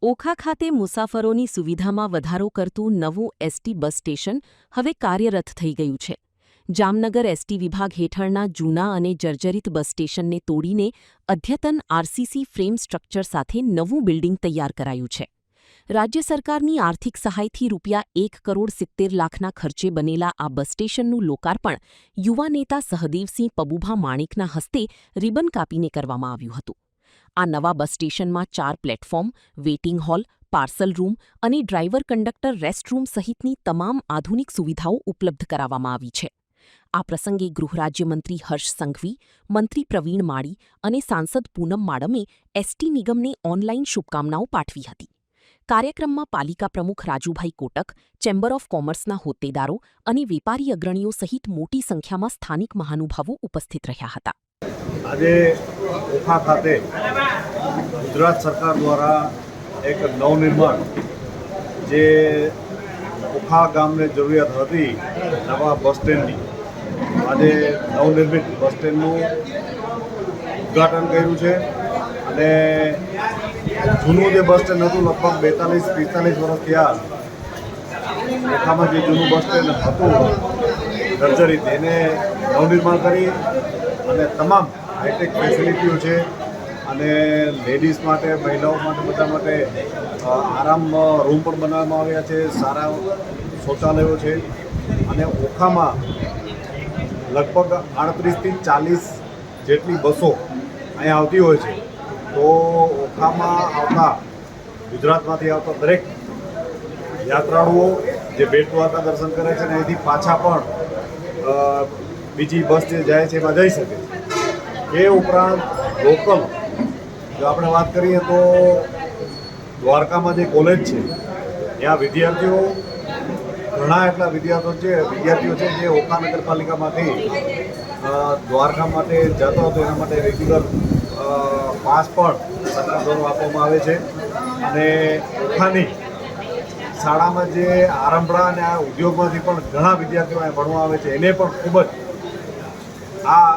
ઓખા ખાતે મુસાફરોની સુવિધામાં વધારો કરતું નવું એસટી બસ સ્ટેશન હવે કાર્યરત થઈ ગયું છે. જામનગર એસટી વિભાગ હેઠળના જૂના અને જર્જરિત બસ સ્ટેશનને તોડીને અદ્યતન આરસીસી ફ્રેમ સ્ટ્રક્ચર સાથે નવું બિલ્ડિંગ તૈયાર કરાયું છે. રાજ્ય સરકારની આર્થિક સહાયથી ₹1,70,00,000ના ખર્ચે બનેલા આ બસ સ્ટેશનનું લોકાર્પણ યુવા નેતા સહદેવસિંહ પબુભા માણેકના હસ્તે રિબન કાપીને કરવામાં આવ્યું હતું. આ નવા બસ સ્ટેશનમાં 4 platform, waiting hall, parcel room અને ડ્રાઈવર કંડક્ટર રેસ્ટરૂમ સહિતની તમામ આધુનિક સુવિધાઓ ઉપલબ્ધ કરાવવામાં આવી છે. આ પ્રસંગે ગૃહરાજ્યમંત્રી હર્ષ સંઘવી, મંત્રી પ્રવીણ માળી અને સાંસદ પૂનમ માડમે એસટી નિગમને ઓનલાઈન શુભકામનાઓ પાઠવી હતી. કાર્યક્રમમાં પાલિકા પ્રમુખ રાજુભાઈ કોટક, ચેમ્બર ઓફ કોમર્સના હોદ્દેદારો અને વેપારી અગ્રણીઓ સહિત મોટી સંખ્યામાં સ્થાનિક મહાનુભાવો ઉપસ્થિત રહ્યા હતા. આજે ઓખા ખાતે ગુજરાત સરકાર દ્વારા એક નવનિર્માણ જે ઓખા ગામને જરૂરિયાત હતી નવા બસ સ્ટેન્ડની, આજે નવનિર્મિત બસ સ્ટેન્ડનું ઉદ્ઘાટન કર્યું છે. અને જૂનું જે બસ સ્ટેન્ડ હતું લગભગ 42-45 વર્ષ થયા, ઓખામાં જે જૂનું બસ સ્ટેન્ડ હતું જર્જરિત, એને નવનિર્માણ કરી અને તમામ હાઈટેક ફેસિલિટીઓ છે. અને લેડીઝ માટે, મહિલાઓ માટે, બધા માટે આરામ રૂમ પણ બનાવવામાં આવ્યા છે, સારા શૌચાલયો છે. અને ઓખામાં લગભગ 38થી 40 જેટલી બસો અહીંયા આવતી હોય છે. તો ઓખામાં આવતા ગુજરાતમાંથી આવતા દરેક યાત્રાળુઓ જે બેટ દ્વારકા દર્શન કરે છે ને અહીંથી પાછા પણ બીજી બસ જે જાય છે એમાં જઈ શકે. એ ઉપરાંત લોકલ જો આપણે વાત કરીએ તો દ્વારકામાં જે કોલેજ છે ત્યાં વિદ્યાર્થીઓ, ઘણા એટલા વિદ્યાર્થીઓ છે જે ઓખા નગરપાલિકામાંથી દ્વારકા માટે જતો હતો, એના માટે રેગ્યુલર પાસ પણ સરકાર દ્વારા આપવામાં આવે છે. અને ઓખાની શાળામાં જે આરંભડા અને આ ઉદ્યોગમાંથી પણ ઘણા વિદ્યાર્થીઓ અહીંયા ભણવા આવે છે, એને પણ ખૂબ જ આ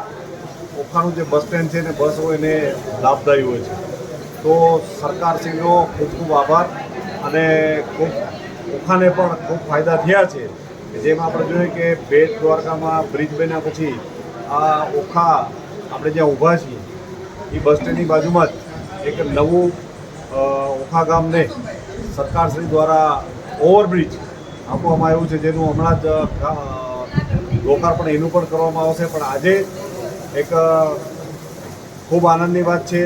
ઓખાનું જે બસ સ્ટેન્ડ છે ને બસ હોય એને લાભદાયી હોય છે. તો સરકારશ્રીનો ખૂબ ખૂબ આભાર. અને ખૂબ ઓખાને પણ ખૂબ ફાયદા થયા છે. જેમાં આપણે જોઈએ કે બેટ દ્વારકામાં બ્રિજ બન્યા પછી આ ઓખા આપણે જ્યાં ઊભા છીએ એ બસ સ્ટેન્ડની બાજુમાં જ એક નવું ઓખા ગામને સરકારશ્રી દ્વારા ઓવરબ્રિજ આપવામાં આવ્યું છે, જેનું હમણાં જ લોકાર્પણ એનું પણ કરવામાં આવશે. પણ આજે એક ખૂબ આનંદની વાત છે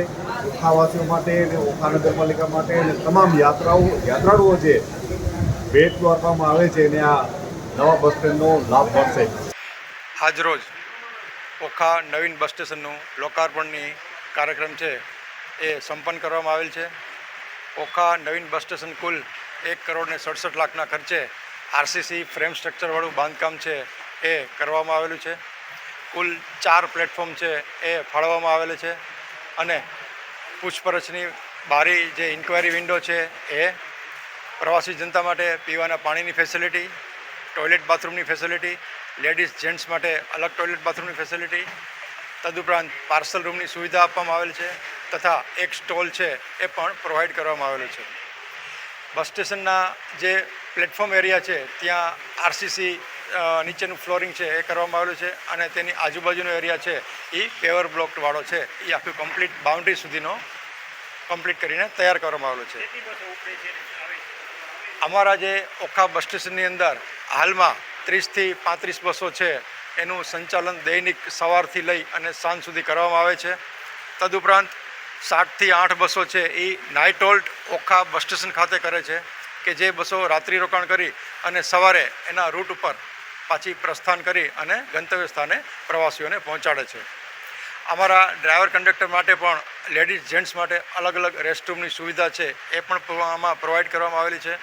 ઓખાવાસીઓ માટે અને ઓખા નગરપાલિકા માટે અને તમામ યાત્રાળુઓ જે બેટ દ્વારકામાં આવે છે એને આ નવા બસ સ્ટેન્ડનો લાભ મળશે. આજરોજ ઓખા નવીન બસ સ્ટેશનનું લોકાર્પણની કાર્યક્રમ છે એ સંપન્ન કરવામાં આવેલ છે. ઓખા નવીન બસ સ્ટેશન કુલ 1,67,00,000ના ખર્ચે આરસીસી ફ્રેમ સ્ટ્રક્ચરવાળું બાંધકામ છે એ કરવામાં આવેલું છે. કુલ 4 પ્લેટફોર્મ છે એ ફાળવવામાં આવેલ છે. અને પૂછપરછની બારી જે ઇન્ક્વાયરી વિન્ડો છે એ પ્રવાસી જનતા માટે પીવાના પાણીની ફેસિલિટી, ટોયલેટ બાથરૂમની ફેસિલિટી, લેડીઝ જેન્ટ્સ માટે અલગ ટોયલેટ બાથરૂમની ફેસિલિટી, તદુપરાંત પાર્સલ રૂમની સુવિધા આપવામાં આવેલ છે. તથા એક સ્ટોલ છે એ પણ પ્રોવાઈડ કરવામાં આવેલું છે. બસ સ્ટેશનના જે પ્લેટફોર્મ એરિયા છે ત્યાં આરસીસી નીચેનું ફ્લોરિંગ છે એ કરવામાં આવેલું છે. અને તેની આજુબાજુનો એરિયા છે એ પેવર બ્લોકવાળો છે, એ આખું કમ્પ્લીટ બાઉન્ડ્રી સુધીનો કમ્પ્લીટ કરીને તૈયાર કરવામાં આવેલું છે. અમારા જે ઓખા બસ સ્ટેશનની અંદર હાલમાં 30થી 35 બસો છે એનું સંચાલન દૈનિક સવારથી લઈ અને સાંજ સુધી કરવામાં આવે છે. તદુપરાંત 7થી 8 બસો છે એ night halt Okha bus station ખાતે કરે છે, કે જે બસો રાત્રિ રોકાણ કરી અને સવારે એના રૂટ ઉપર પાછી પ્રસ્થાન કરી અને ગંતવ્ય સ્થાને પ્રવાસીઓને પહોંચાડે છે. અમારા ડ્રાઈવર કંડક્ટર માટે પણ લેડીઝ જેન્ટ્સ માટે અલગ અલગ રેસ્ટરૂમની સુવિધા છે એ પણ આમાં પ્રોવાઈડ કરવામાં આવેલી છે.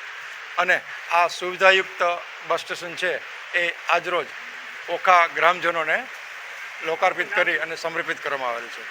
અને આ સુવિધાયુક્ત બસ સ્ટેશન છે એ આજરોજ ઓખા ગ્રામજનોને લોકાર્પિત કરી અને સમર્પિત કરવામાં આવેલું છે.